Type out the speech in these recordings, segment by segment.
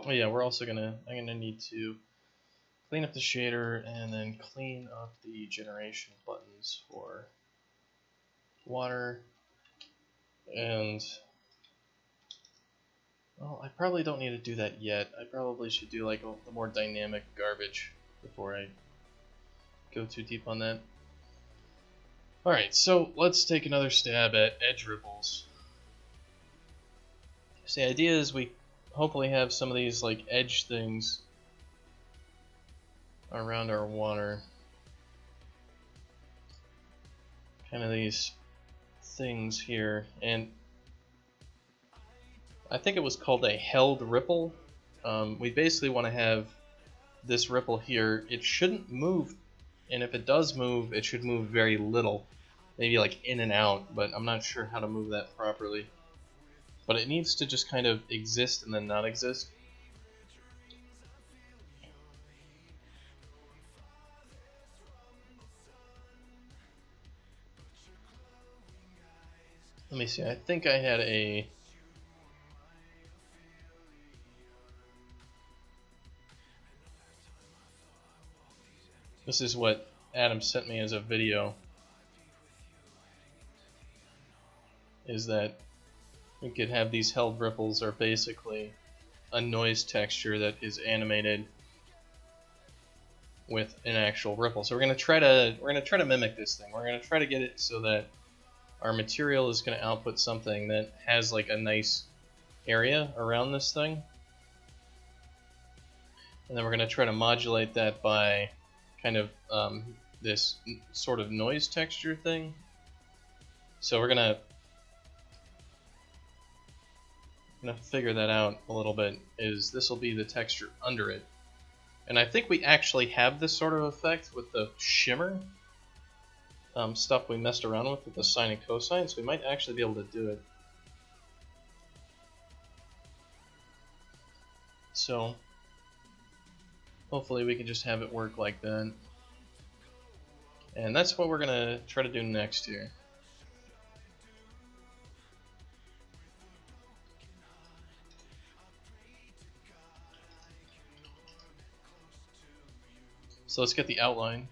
Oh yeah, I'm gonna need to clean up the shader and then clean up the generation buttons for water. And well, I probably don't need to do that yet. I probably should do like the more dynamic garbage before I go too deep on that. Alright, so let's take another stab at edge ripples. So the idea is we hopefully have some of these like edge things around our water. Kind of these things here, and I think it was called a held ripple. We basically want to have this ripple here. It shouldn't move, and if it does move, it should move very little. Maybe like in and out, but I'm not sure how to move that properly. But it needs to just kind of exist and then not exist. Let me see, I think I had a... This is what Adam sent me as a video. Is that we could have these held ripples are basically a noise texture that is animated with an actual ripple. So we're gonna try to mimic this thing. We're gonna try to get it so that our material is gonna output something that has like a nice area around this thing. And then we're gonna try to modulate that by kind of this sort of noise texture thing. So we're gonna figure that out a little bit. Is this will be the texture under it, and I think we actually have this sort of effect with the shimmer stuff we messed around with the sine and cosine, so we might actually be able to do it. So hopefully we can just have it work like that. And that's what we're gonna try to do next here. So let's get the outline.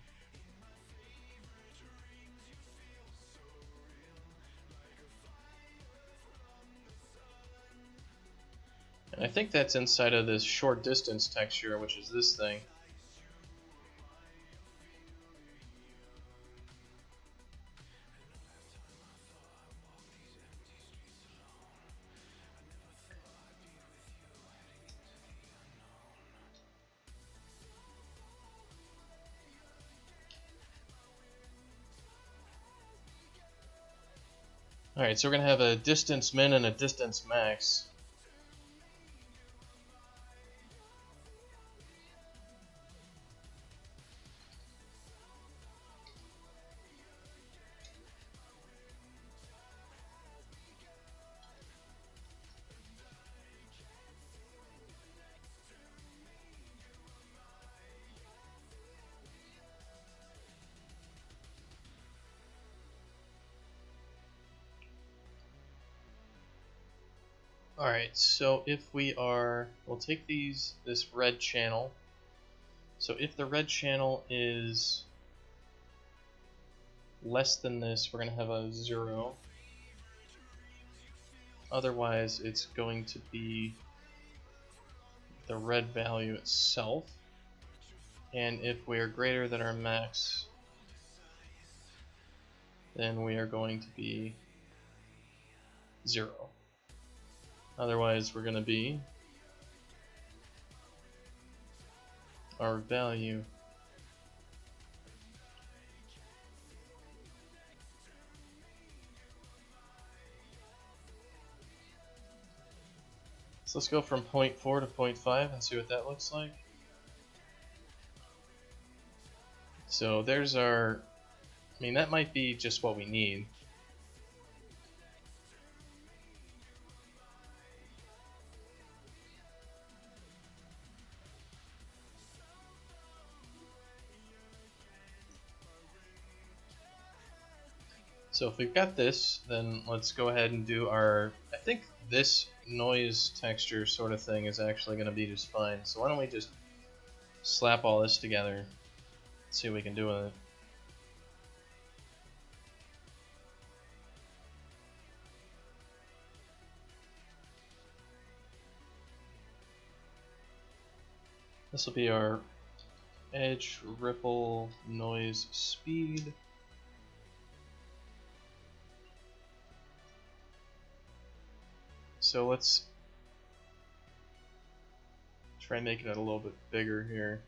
And I think that's inside of this short distance texture, which is this thing. Alright, so we're going to have a distance min and a distance max. Alright, so if we'll take this red channel. So if the red channel is less than this, we're going to have a 0. Otherwise, it's going to be the red value itself. And if we are greater than our max, then we are going to be 0. Otherwise, we're going to be our value. So let's go from 0.4 to 0.5 and see what that looks like. So there's our, I mean, that might be just what we need. So if we've got this, then let's go ahead and do our, I think this noise texture sort of thing is actually going to be just fine. So why don't we just slap all this together, see what we can do with it. This will be our edge, ripple, noise, speed. So let's try making it a little bit bigger here.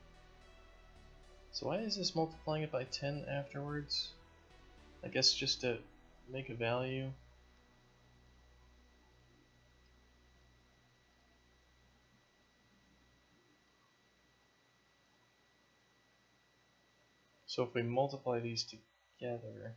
So why is this multiplying it by 10 afterwards? I guess just to make a value. So if we multiply these together,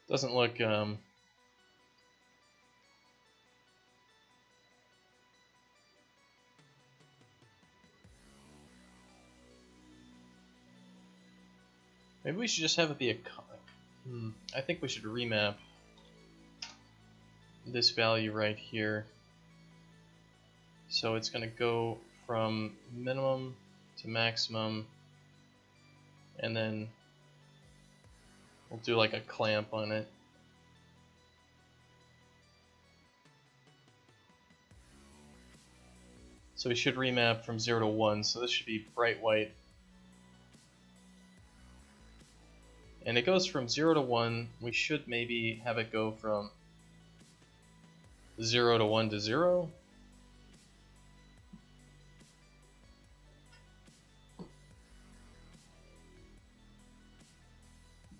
doesn't look maybe we should just have it be a comic. I think we should remap this value right here. So it's going to go from minimum to maximum, and then we'll do like a clamp on it. So we should remap from 0 to 1, so this should be bright white. And it goes from 0 to 1, we should maybe have it go from 0 to 1 to 0.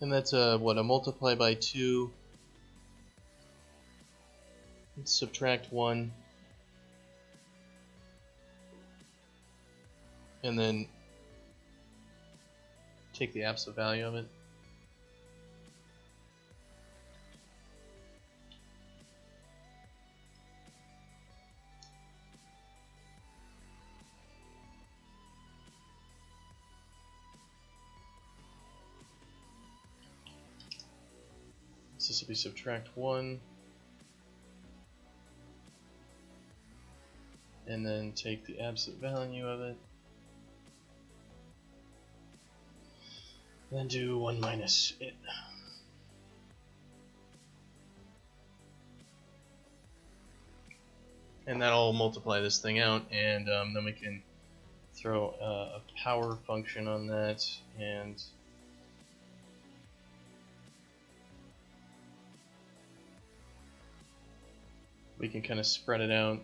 And that's what, a multiply by 2. Let's subtract 1. And then take the absolute value of it. So this will be subtract 1. And then take the absolute value of it. Then do 1 minus it. And that'll multiply this thing out, and then we can throw a power function on that, and we can kind of spread it out.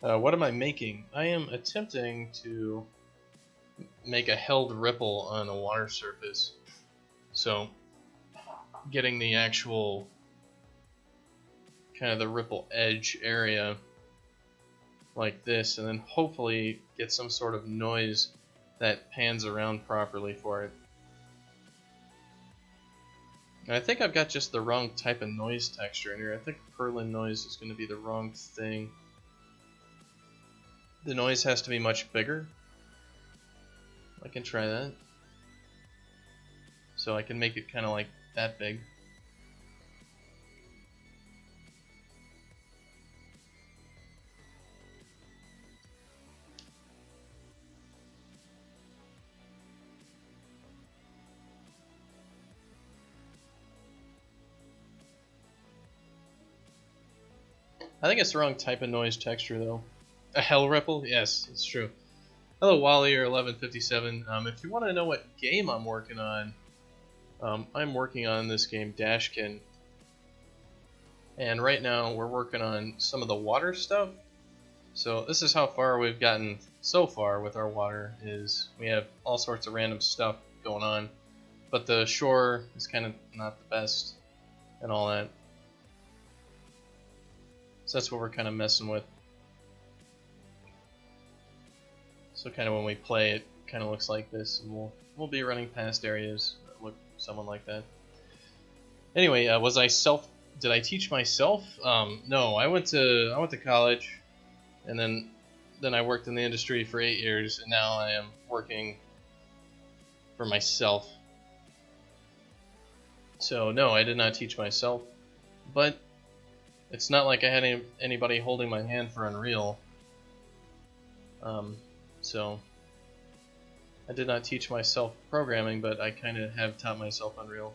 What am I making? I am attempting to make a held ripple on a water surface. So, getting the actual kind of the ripple edge area like this, and then hopefully get some sort of noise that pans around properly for it. And I think I've got just the wrong type of noise texture in here. I think Perlin noise is going to be the wrong thing. The noise has to be much bigger. I can try that. So I can make it kind of like that big. I think it's the wrong type of noise texture though. A hell ripple? Yes, it's true. Hello Wally or 1157. If you want to know what game I'm working on, I'm working on this game Dashkin. And right now we're working on some of the water stuff. So this is how far we've gotten so far with our water, is we have all sorts of random stuff going on. But the shore is kind of not the best and all that. So that's what we're kind of messing with. So kind of when we play, it kind of looks like this, and we'll be running past areas that look someone like that. Anyway, did I teach myself? No, I went to college, and then I worked in the industry for 8 years, and now I am working for myself. So no, I did not teach myself, but it's not like I had anybody holding my hand for Unreal. So I did not teach myself programming, but I kind of have taught myself Unreal.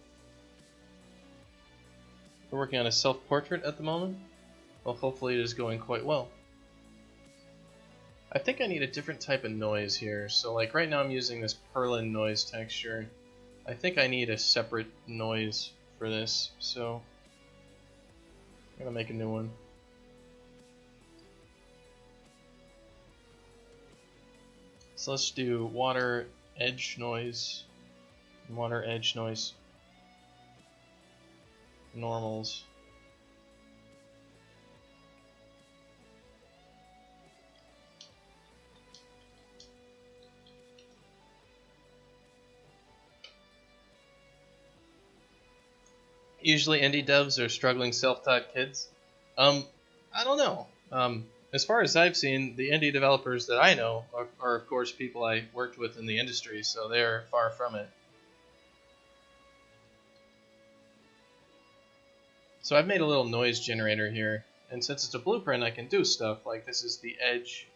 We're working on a self-portrait at the moment. Well, hopefully it is going quite well. I think I need a different type of noise here. So like right now I'm using this Perlin noise texture. I think I need a separate noise for this, so I'm gonna make a new one. So let's do water edge noise, normals. Usually indie devs are struggling self-taught kids. I don't know. As far as I've seen, the indie developers that I know are of course people I worked with in the industry, so they're far from it. So I've made a little noise generator here, and since it's a blueprint, I can do stuff like this is the edge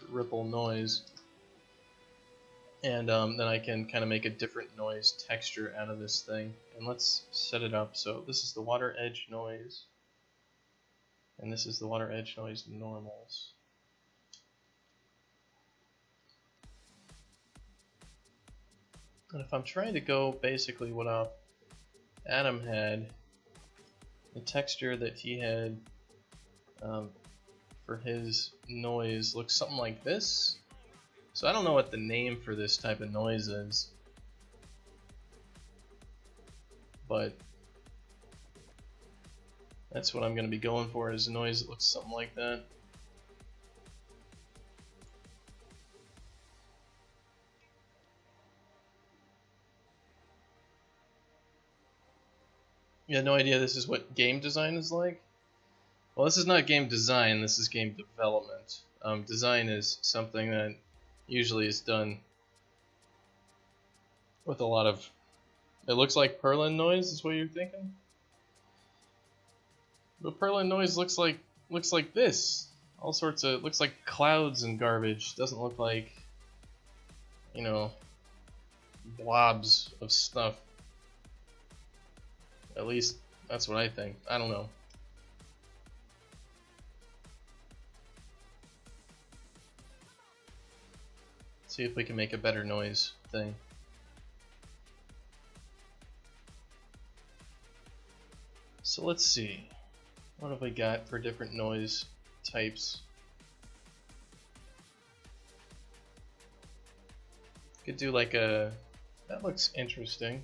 ripple noise. And then I can kind of make a different noise texture out of this thing. And let's set it up. So this is the water edge noise. And this is the water edge noise normals. And if I'm trying to go basically what Adam had, the texture that he had for his noise looks something like this. So I don't know what the name for this type of noise is, but that's what I'm going to be going for, is a noise that looks something like that. You had no idea this is what game design is like? Well, this is not game design, this is game development. Design is something that usually is done with a lot of... It looks like Perlin noise is what you're thinking? But Perlin noise looks like this. All sorts of... looks like clouds and garbage. Doesn't look like, you know, blobs of stuff. At least that's what I think. I don't know. See if we can make a better noise thing. So let's see. What have we got for different noise types? Could do like a... that looks interesting.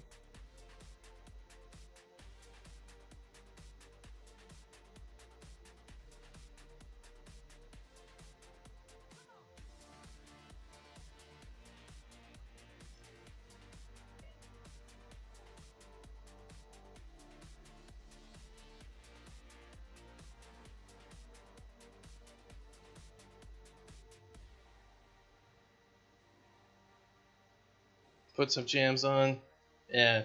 Put some jams on. Yeah.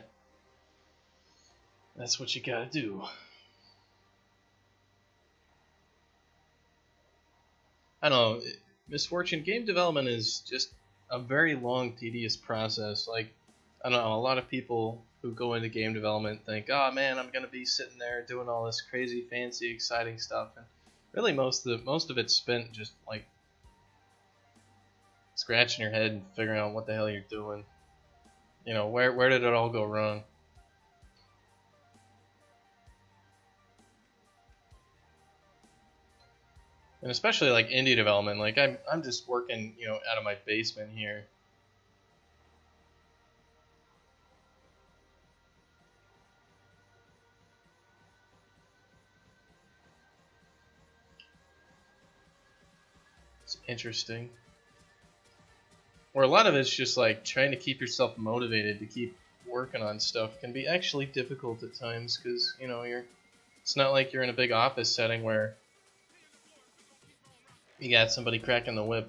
That's what you gotta do. I don't know. Misfortune game development is just a very long, tedious process. Like, I don't know, a lot of people who go into game development think, oh man, I'm gonna be sitting there doing all this crazy, fancy, exciting stuff, and really most of it's spent just like scratching your head and figuring out what the hell you're doing. You know, where did it all go wrong? And especially like indie development, like I'm just working, you know, out of my basement here. It's interesting. Or a lot of it's just like trying to keep yourself motivated to keep working on stuff can be actually difficult at times because, you know, it's not like you're in a big office setting where you got somebody cracking the whip.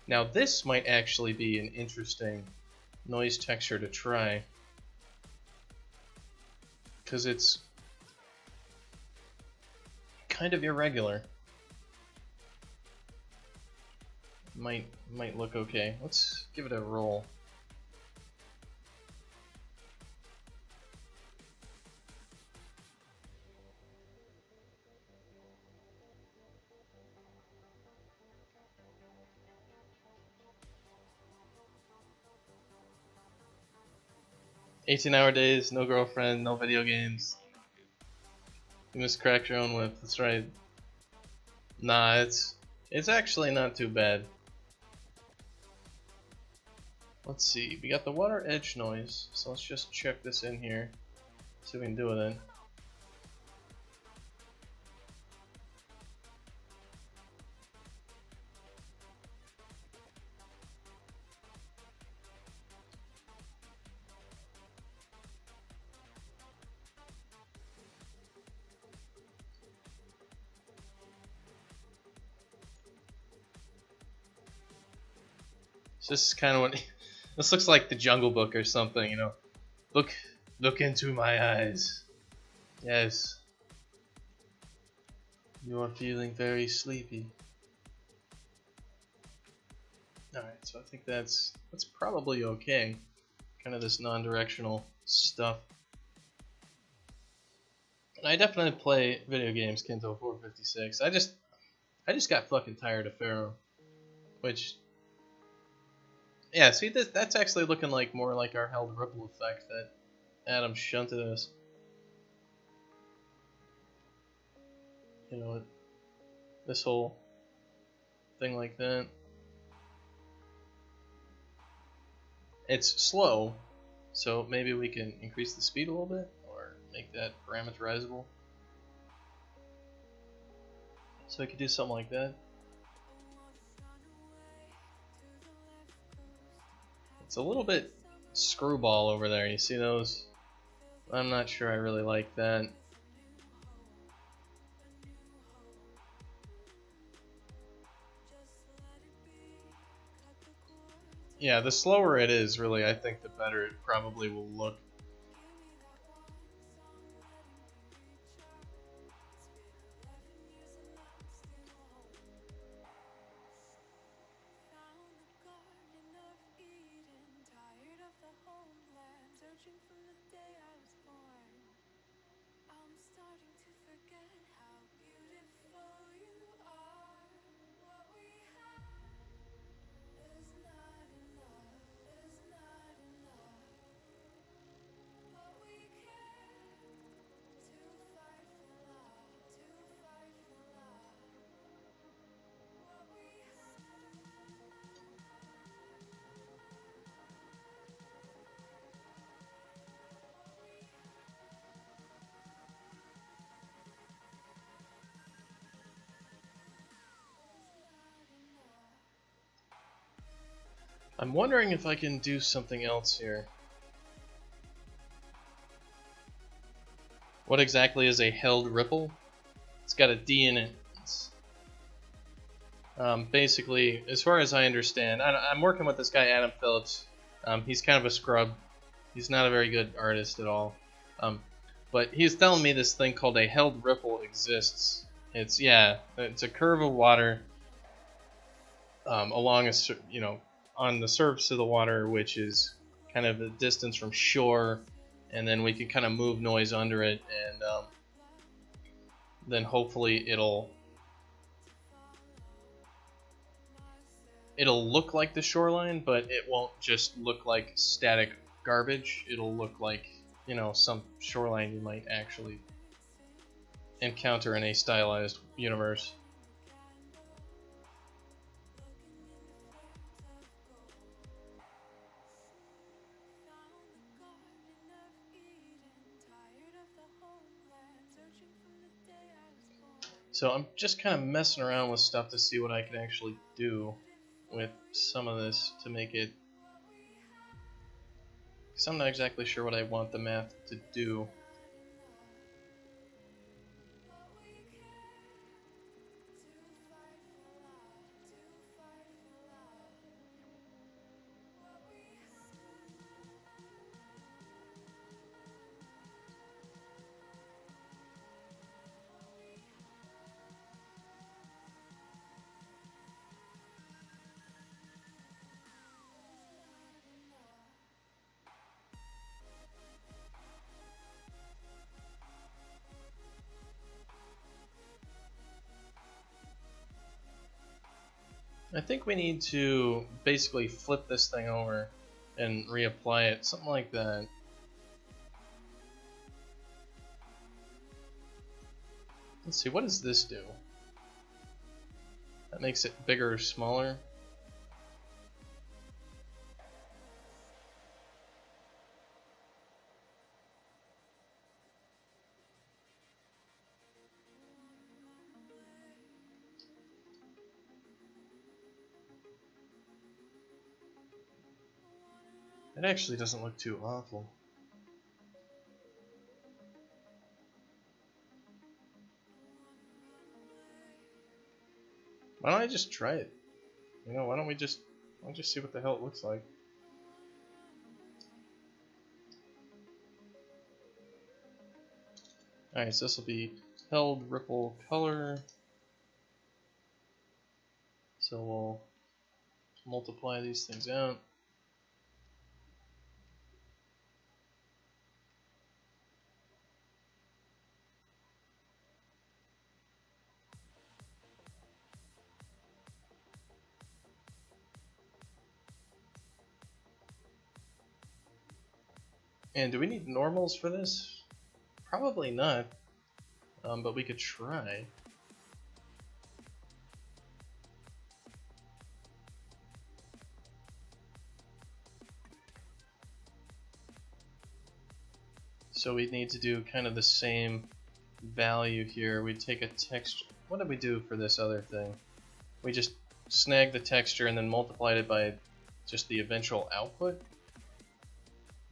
Now this might actually be an interesting noise texture to try because it's kind of irregular. Might look okay. Let's give it a roll. "18-hour days, no girlfriend, no video games. You must crack your own whip." That's right. Nah, it's actually not too bad. Let's see, we got the water edge noise, so let's just check this in here, see if we can do it then. So this is kind of what this looks like, the Jungle Book or something, you know. Look into my eyes. Yes. You are feeling very sleepy. Alright, so I think that's probably okay. Kind of this non-directional stuff. And I definitely play video games, Kinto 456. I just got fucking tired of Pharaoh. Which, yeah, see, that's actually looking like more like our held ripple effect that Adam shunted us. You know, this whole thing like that. It's slow, so maybe we can increase the speed a little bit or make that parameterizable. So I could do something like that. It's a little bit screwball over there. You see those? I'm not sure I really like that. Yeah, the slower it is, really, I think the better it probably will look. I'm wondering if I can do something else here. What exactly is a held ripple? It's got a D in it. Basically, as far as I understand, I'm working with this guy Adam Phillips. He's kind of a scrub. He's not a very good artist at all. But he's telling me this thing called a held ripple exists. It's a curve of water along a on the surface of the water, which is kind of the distance from shore, and then we can kind of move noise under it, and then hopefully it'll look like the shoreline, but it won't just look like static garbage. It'll look like, you know, some shoreline you might actually encounter in a stylized universe. So I'm just kind of messing around with stuff to see what I can actually do with some of this to make it, because I'm not exactly sure what I want the math to do. I think we need to basically flip this thing over and reapply it, something like that. Let's see, what does this do? That makes it bigger or smaller. It actually doesn't look too awful. Why don't I just try it? You know, why don't we just see what the hell it looks like? Alright, so this will be held ripple color. So we'll multiply these things out. And do we need normals for this? Probably not, but we could try. So we'd need to do kind of the same value here. We'd take a texture. What did we do for this other thing? We just snagged the texture and then multiplied it by just the eventual output.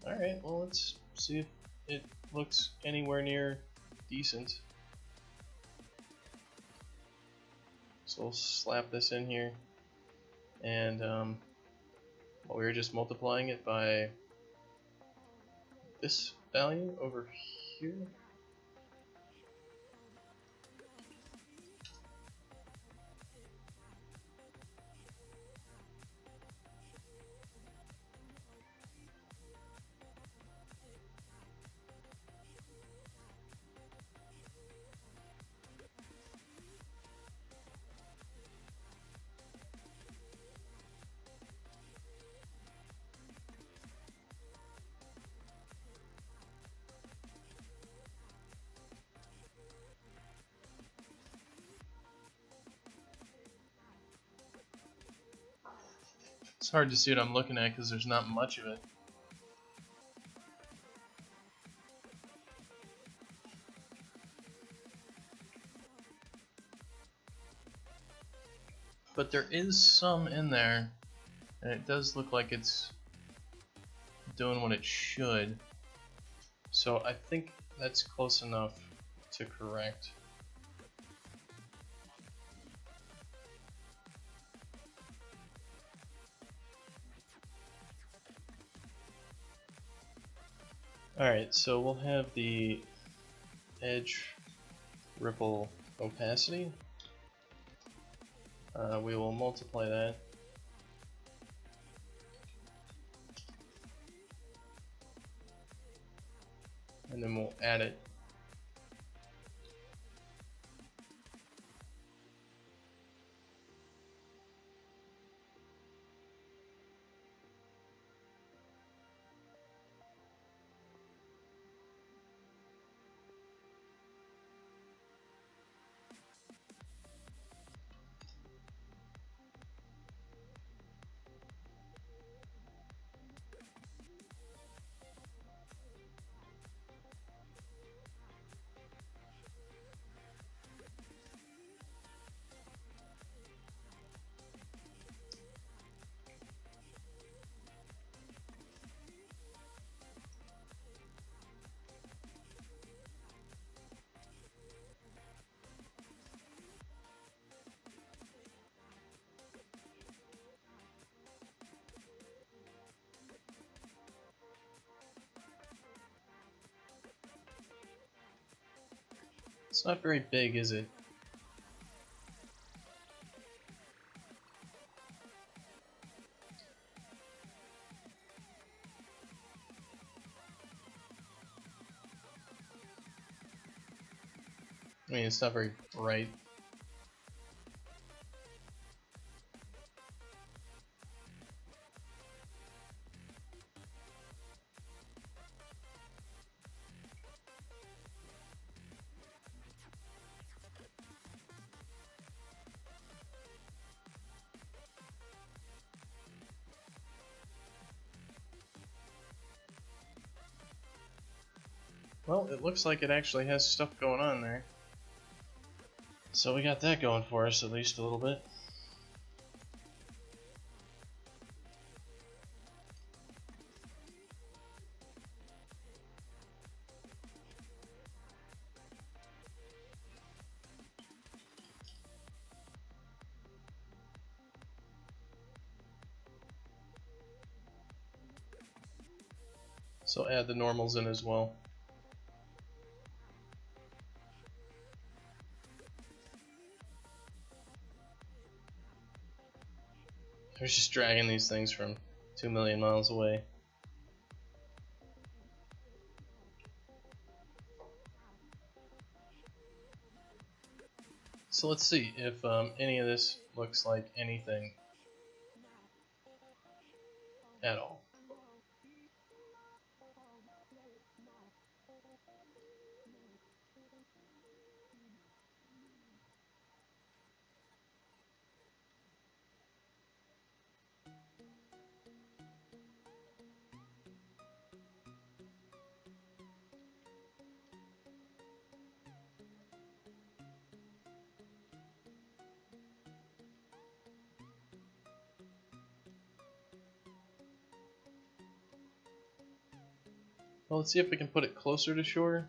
Alright, well, let's see if it looks anywhere near decent. So we'll slap this in here, and well, we were just multiplying it by this value over here. It's hard to see what I'm looking at because there's not much of it. But there is some in there, and it does look like it's doing what it should. So I think that's close enough to correct. Alright, so we'll have the edge ripple opacity. We will multiply that. and then we'll add it. It's not very big, is it? I mean, it's not very bright. Well, it looks like it actually has stuff going on there. So we got that going for us, at least a little bit. So add the normals in as well. I was just dragging these things from 2 million miles away. So let's see if any of this looks like anything at all. Well, let's see if we can put it closer to shore.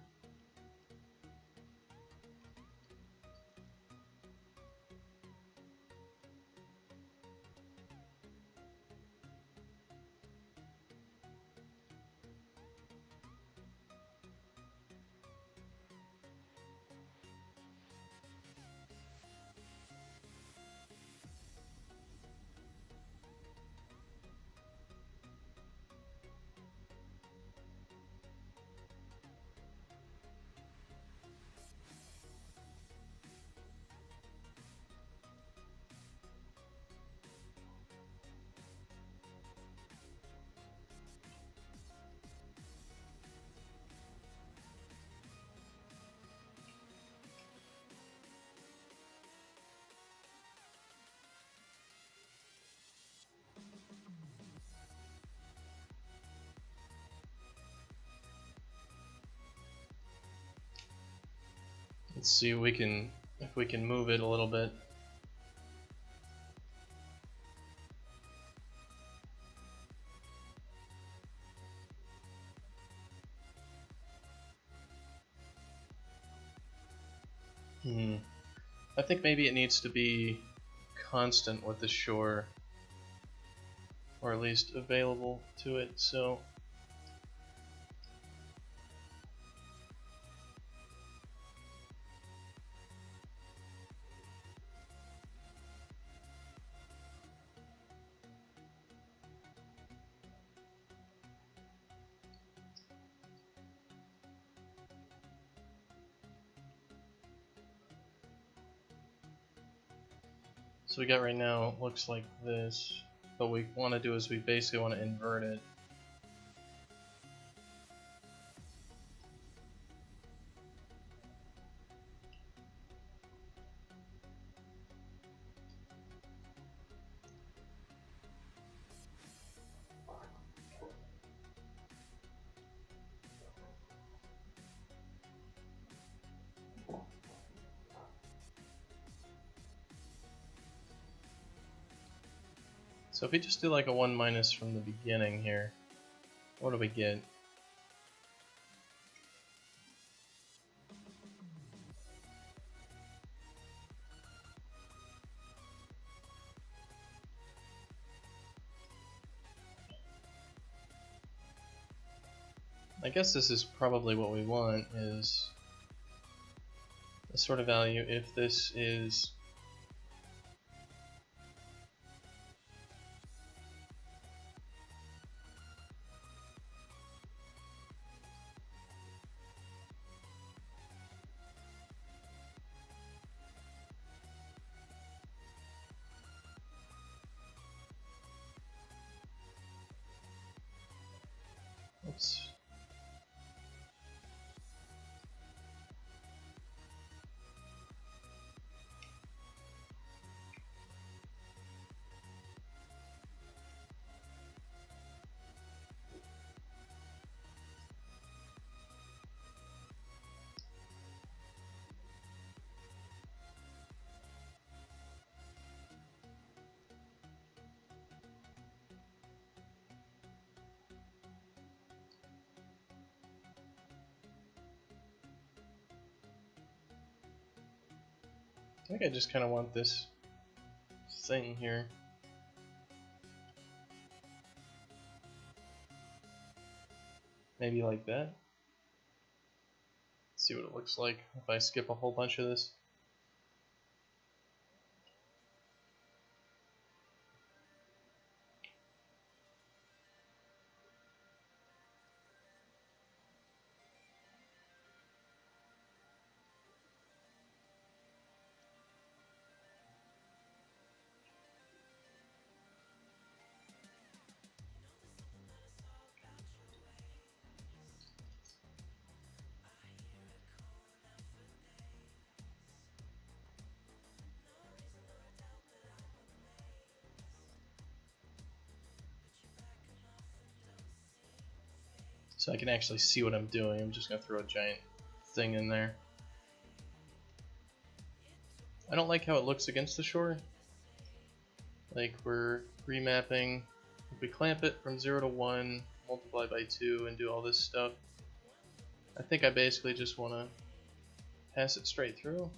Let's see if we can move it a little bit. I think maybe it needs to be constant with the shore, or at least available to it. So So we got right now looks like this. What we want to do is we basically want to invert it. So if we just do like a 1 minus from the beginning here, what do we get? I guess this is probably what we want, is this sort of value if this is oops. I think I just kind of want this thing here. Maybe like that. See what it looks like if I skip a whole bunch of this. So I can actually see what I'm doing. I'm just going to throw a giant thing in there. I don't like how it looks against the shore. Like we're remapping. If we clamp it from 0 to 1, multiply by 2, and do all this stuff, I think I basically just want to pass it straight through.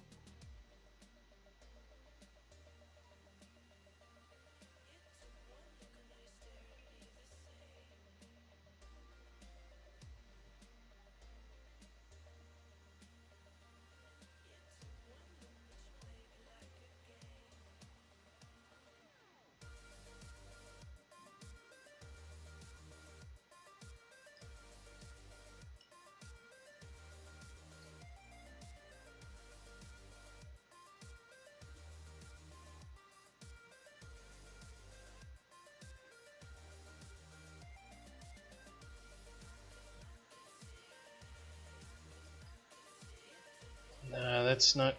Nah, that's not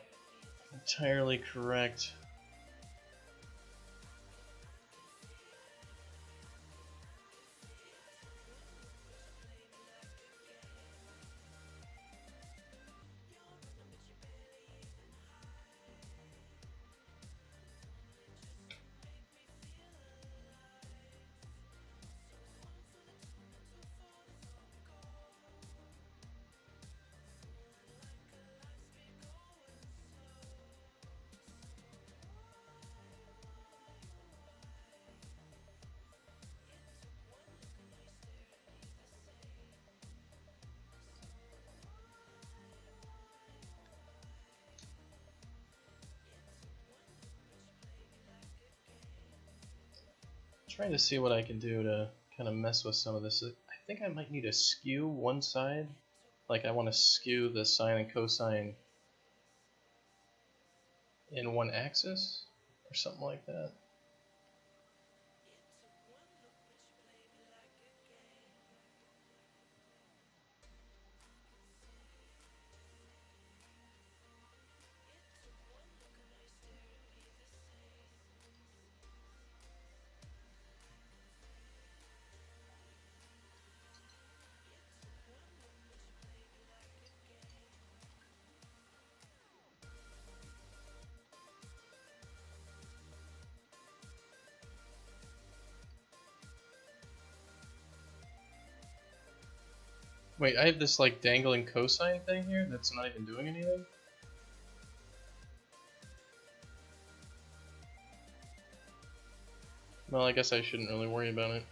entirely correct. Trying to see what I can do to kind of mess with some of this. I think I might need to skew one side. Like I want to skew the sine and cosine in one axis, or something like that. Wait, I have this like dangling cosine thing here that's not even doing anything? Well, I guess I shouldn't really worry about it.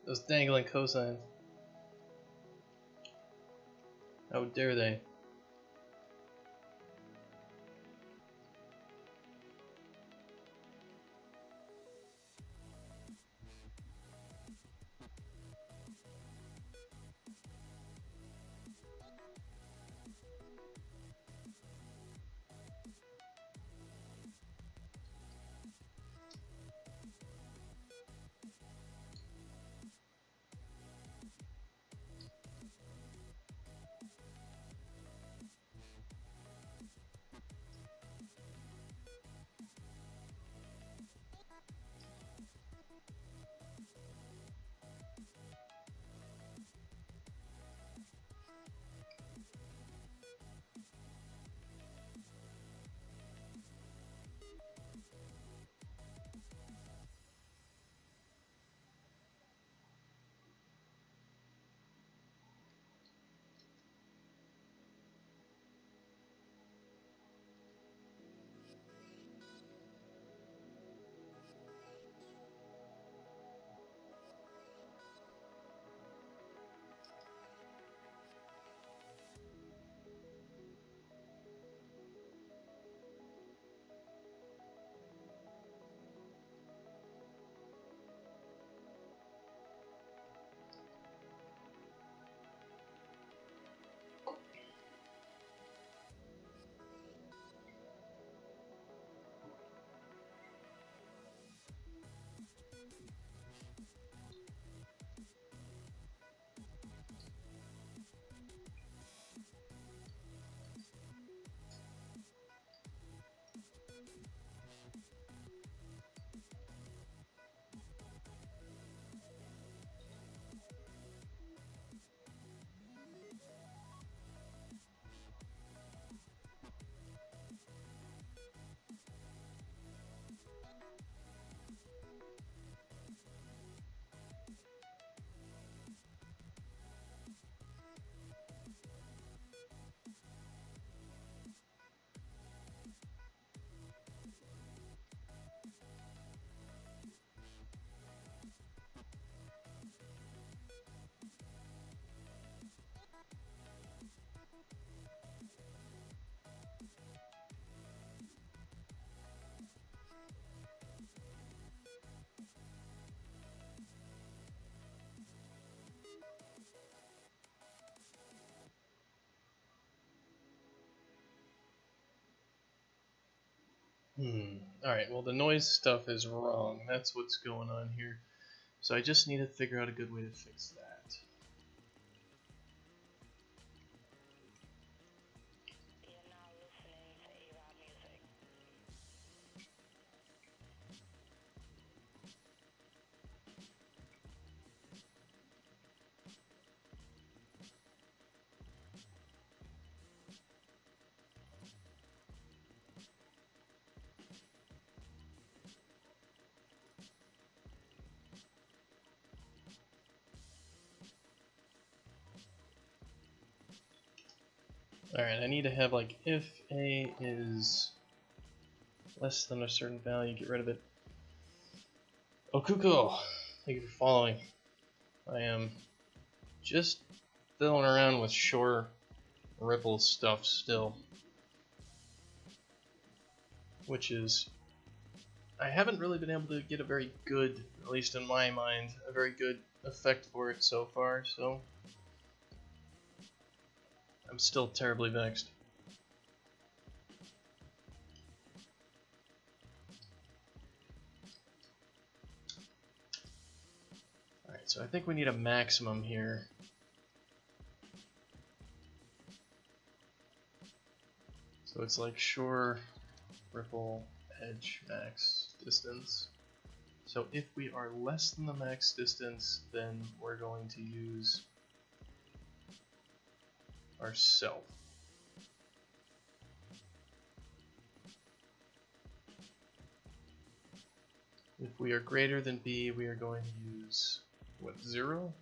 Those dangling cosines. How dare they? Alright, well the noise stuff is wrong. That's what's going on here. So I just need to figure out a good way to fix that. Alright, I need to have like if A is less than a certain value, get rid of it. Okuko, thank you for following. I am just fiddling around with shore ripple stuff still, which is, I haven't really been able to get a very good, at least in my mind, a very good effect for it so far, so I'm still terribly vexed. Alright, so I think we need a maximum here. So it's like shore, ripple, edge, max, distance. So if we are less than the max distance, then we're going to use our self. If we are greater than B, we are going to use, what, 0?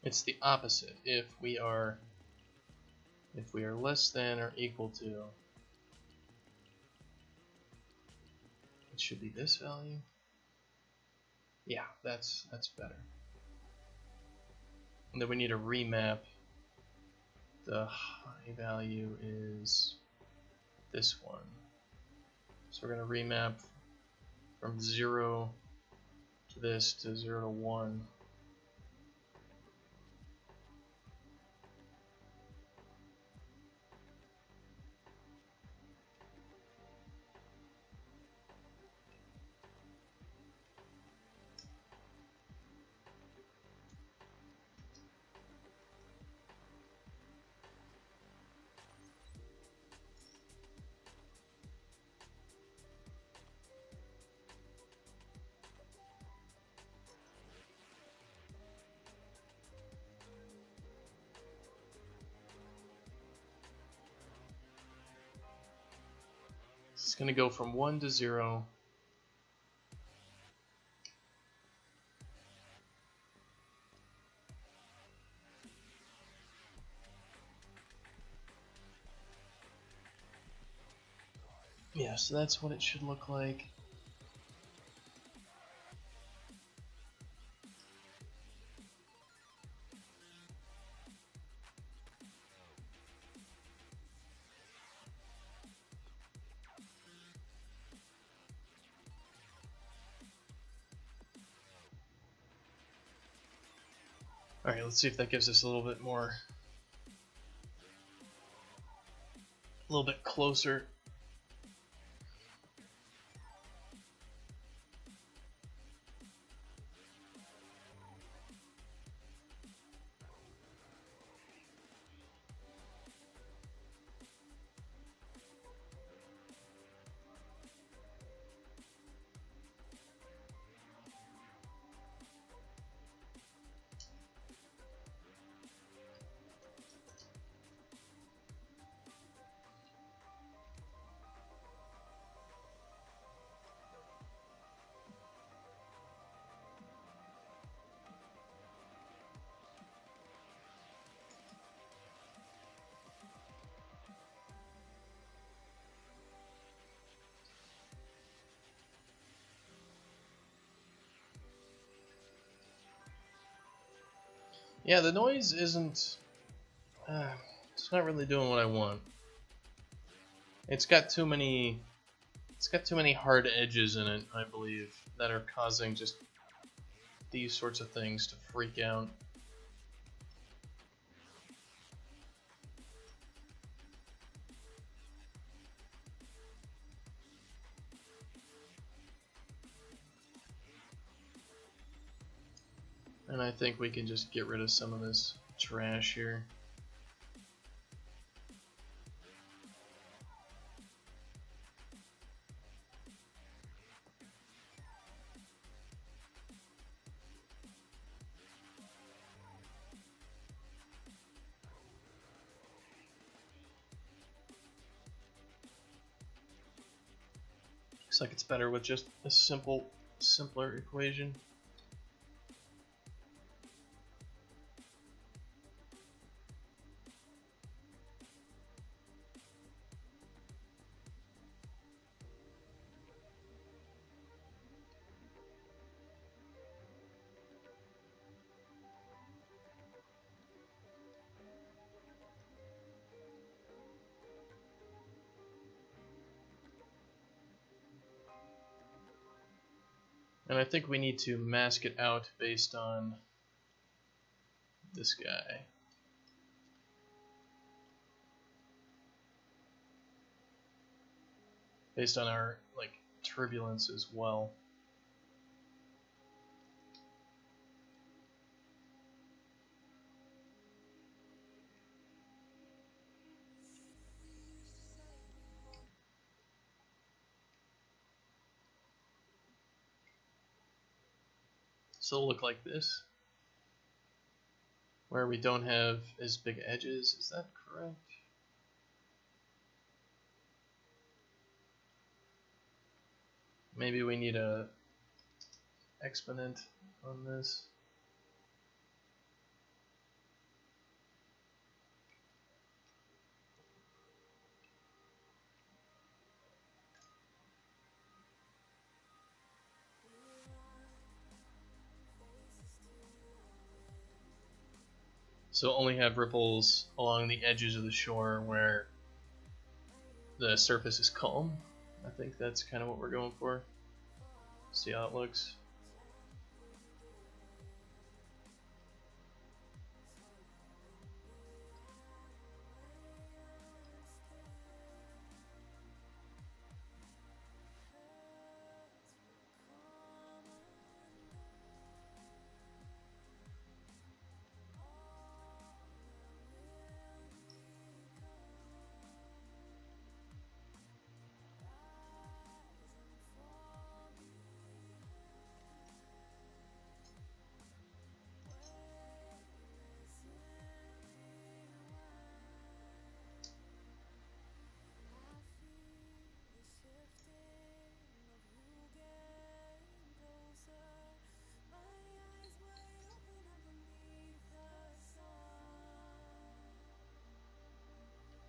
It's the opposite. If we are less than or equal to, it should be this value. Yeah, that's better. And then we need to remap. The high value is this one. So we're going to remap from 0 to this to 0 to 1. It's going to go from 1 to 0. Yeah, so that's what it should look like. Alright, let's see if that gives us a little bit more, a little bit closer. Yeah, the noise isn't, it's not really doing what I want. It's got too many hard edges in it, I believe, that are causing just these sorts of things to freak out. And I think we can just get rid of some of this trash here. Looks like it's better with just a simpler equation. And I think we need to mask it out based on this guy. Based on our turbulence as well. So it'll look like this, where we don't have as big edges. Is that correct? Maybe we need a exponent on this. So only have ripples along the edges of the shore where the surface is calm. I think that's kind of what we're going for. See how it looks.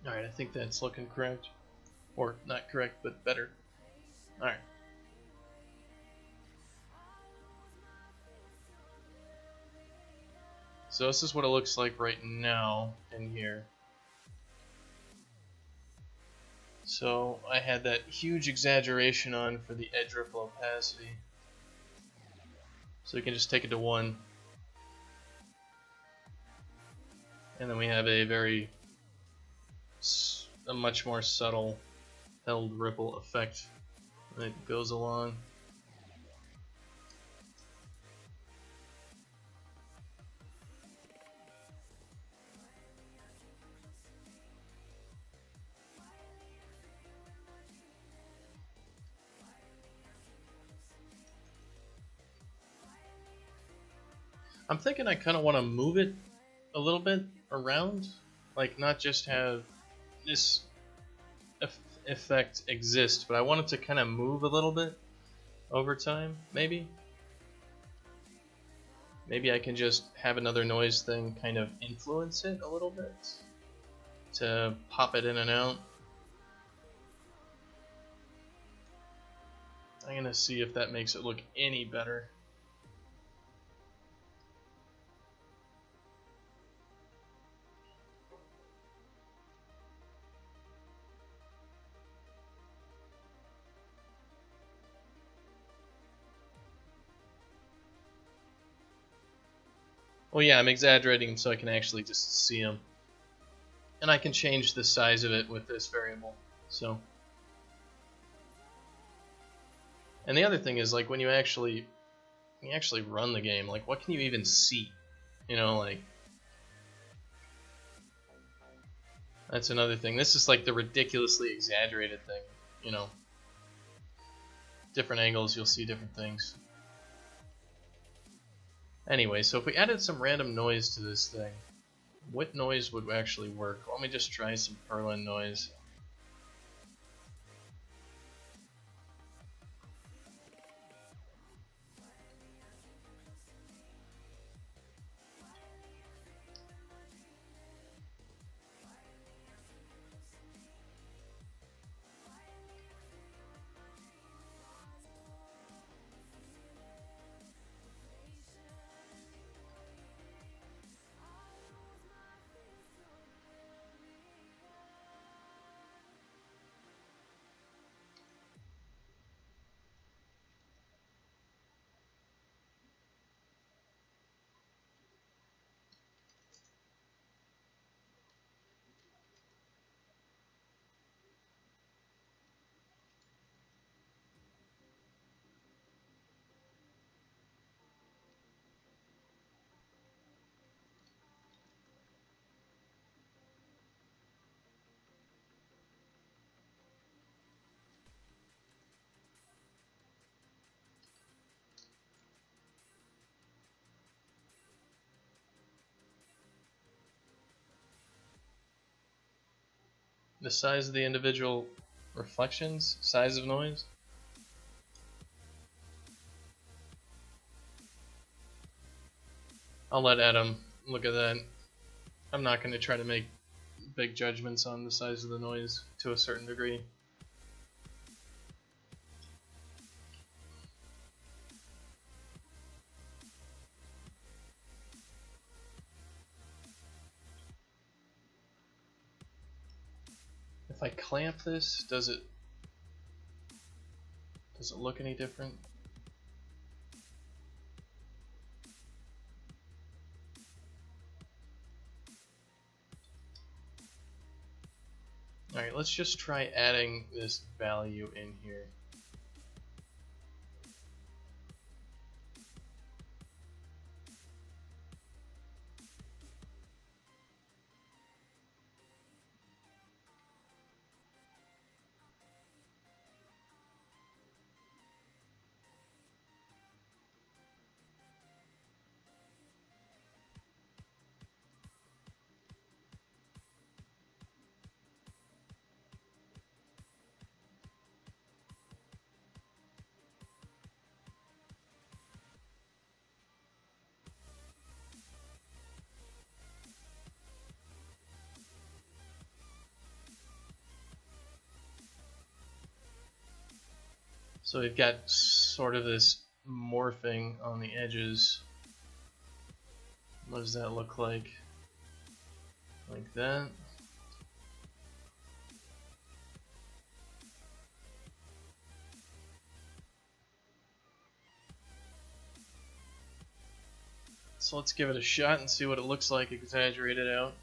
Alright, I think that's looking correct. Or not correct, but better. Alright. So this is what it looks like right now in here. So I had that huge exaggeration on for the edge ripple opacity. So we can just take it to 1. And then we have a much more subtle held ripple effect that goes along. I'm thinking I kind of want to move it a little bit around, like not just have this effect exist, but I want it to kind of move a little bit over time, maybe. Maybe I can just have another noise thing kind of influence it a little bit to pop it in and out. I'm gonna see if that makes it look any better. Well, yeah, I'm exaggerating so I can actually just see them. And I can change the size of it with this variable. So, and the other thing is, like, when you actually you actually run the game, like what can you even see? You know, like that's another thing. This is like the ridiculously exaggerated thing, you know. Different angles, you'll see different things. Anyway, so if we added some random noise to this thing, what noise would actually work? Let me just try some Perlin noise. The size of the individual reflections, size of noise. I'll let Adam look at that. I'm not going to try to make big judgments on the size of the noise to a certain degree. If I clamp this, does it look any different? Alright, let's just try adding this value in here. So we've got sort of this morphing on the edges. What does that look like? Like that. So let's give it a shot and see what it looks like exaggerated out.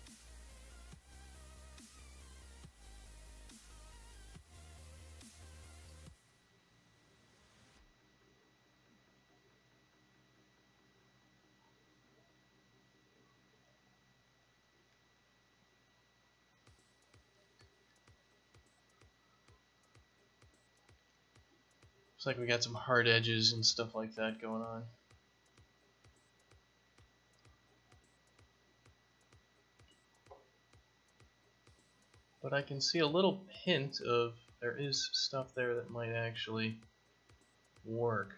Looks like we got some hard edges and stuff like that going on. But I can see a little hint of there is stuff there that might actually work.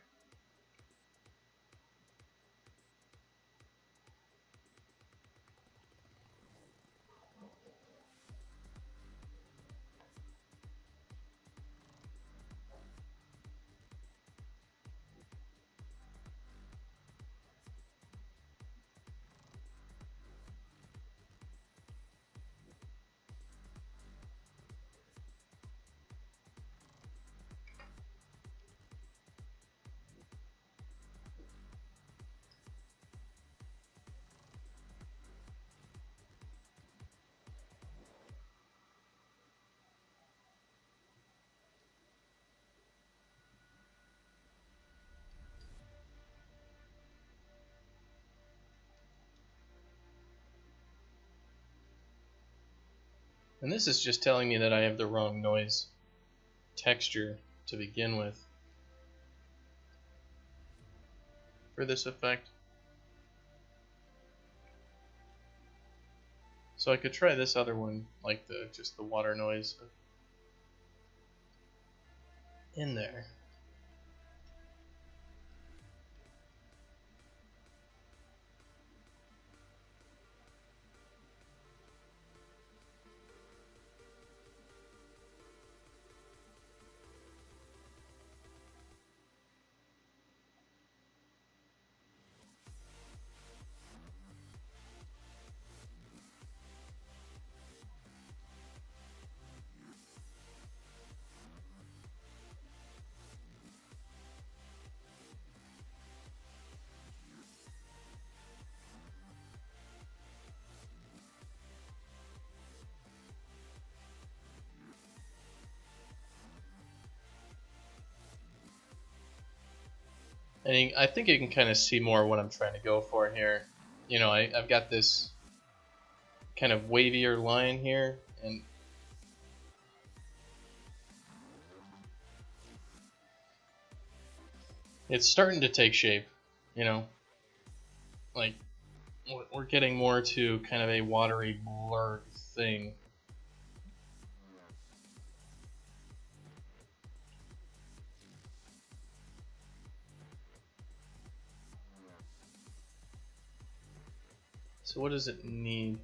And this is just telling me that I have the wrong noise texture to begin with for this effect. So I could try this other one, like just the water noise in there. And I think you can kind of see more what I'm trying to go for here. You know, I've got this kind of wavier line here, and it's starting to take shape, you know. Like, we're getting more to kind of a watery blur thing. So what does it need?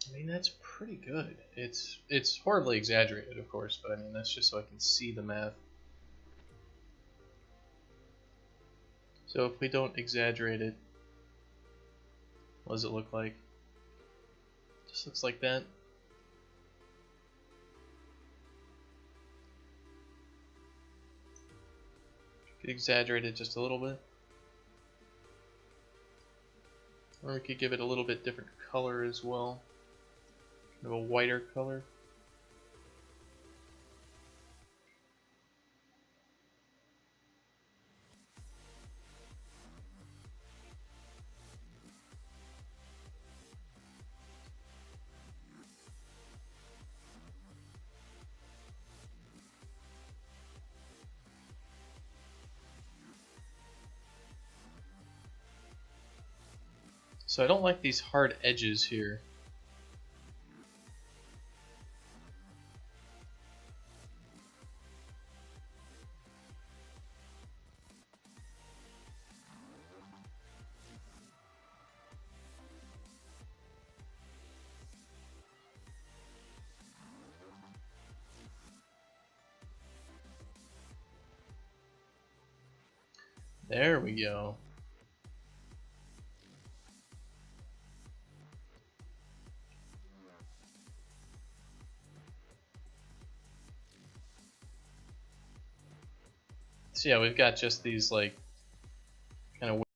I mean, that's pretty good. It's horribly exaggerated, of course, but I mean, that's just so I can see the math. So if we don't exaggerate it, what does it look like? Just looks like that. Could exaggerate it just a little bit. Or we could give it a little bit different color as well. Kind of a whiter color. So I don't like these hard edges here. There we go. So yeah, we've got just these like kind of